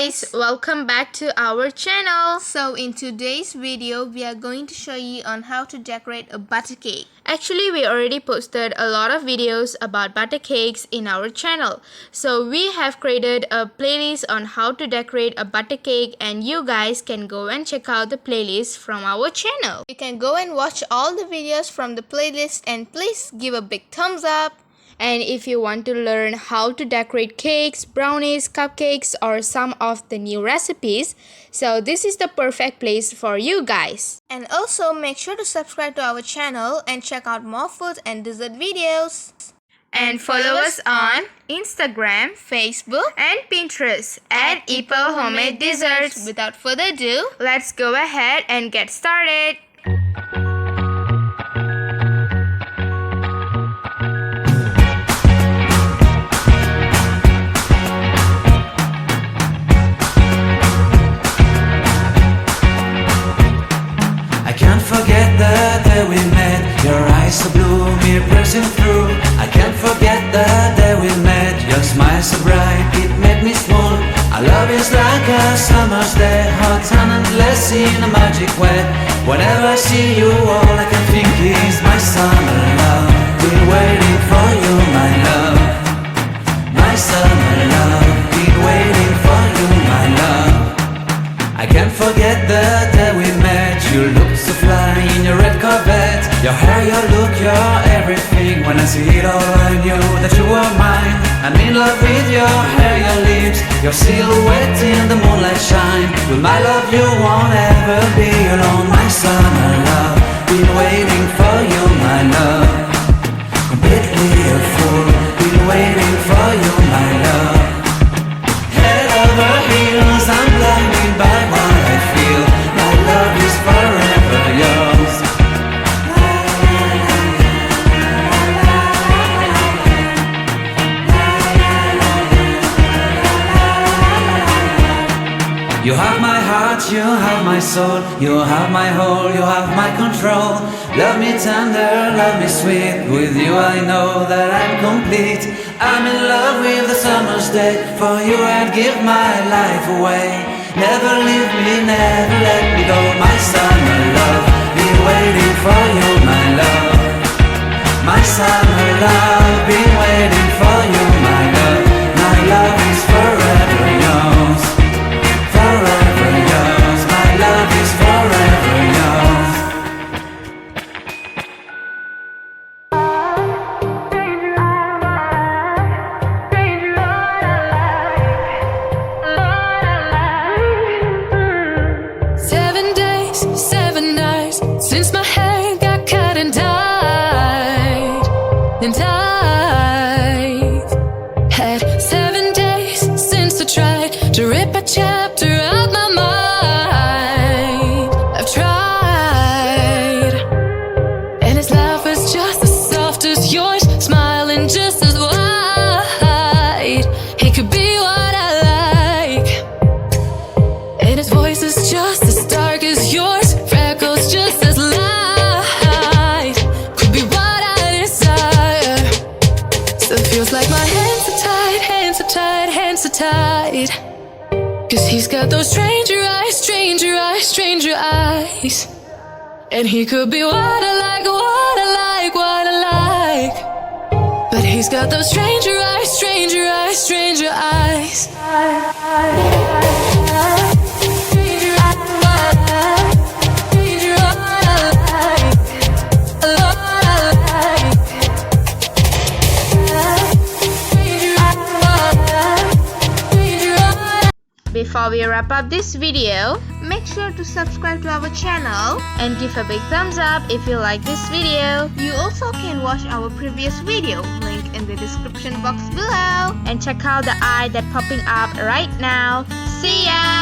guys, welcome back to our channel. So in today's video, we are going to show you on how to decorate a butter cake. Actually, we already posted a lot of videos about butter cakes in our channel. So we have created a playlist on how to decorate a butter cake, and you guys can go and check out the playlist from our channel. You can go and watch all the videos from the playlist and please give a big thumbs up. And if you want to learn how to decorate cakes, brownies, cupcakes, or some of the new recipes, so this is the perfect place for you guys. And also make sure to subscribe to our channel and check out more food and dessert videos. And follow us on Instagram, Facebook, and Pinterest at Ipoh Homemade Desserts. Without further ado, let's go ahead and get started. Forget the day we met. Your eyes so blue, me pressing through. I can't forget the day we met. Your smile so bright, it made me swoon. Our love is like a summer's day, hot and endless in a magic way. Whenever I see you, all I can think is my summer love. Been waiting for you, my love. My summer love. Been waiting for you, my love. I can't forget the day we met. You looked so fly in your red Corvette. Your hair, your look, your everything. When I see it all, I knew that you were mine. I'm in love with your hair, your lips, your silhouette in the moonlight shine. With my love you won't ever be alone. My summer love, been waiting for you, my love. Completely a fool, been waiting for you, my love. Head over heels, I'm blinded by what I feel. My love is forever yours. You have my heart, you have my soul, you have my whole, you have my control. Love me tender, love me sweet. With you I know that I'm complete. I'm in love with the summer's day. For you I'd give my life away. Never leave me, never let me go. My summer love, been waiting for you, my love. My summer love, been waiting for you, my love. My love is forever yours. Forever yours, my love is forever yours. Seven nights since my hair got cut and dyed. And I've had 7 days since I tried to rip a chapter out my mind. I've tried, and his laugh is just as soft as yours, smiling just as wide. He could be what I like, and his voice is just as dark as yours, freckles just as light. Could be what I desire. Still feels like my hands are tied, hands are tied, hands are tied. Cause he's got those stranger eyes, stranger eyes, stranger eyes. And he could be what I like, what I like, what I like. But he's got those stranger eyes, stranger eyes, stranger eyes. Before we wrap up this video, make sure to subscribe to our channel. and give a big thumbs up if you like this video. You also can watch our previous video, link in the description box below. And check out the eye that's popping up right now. See ya!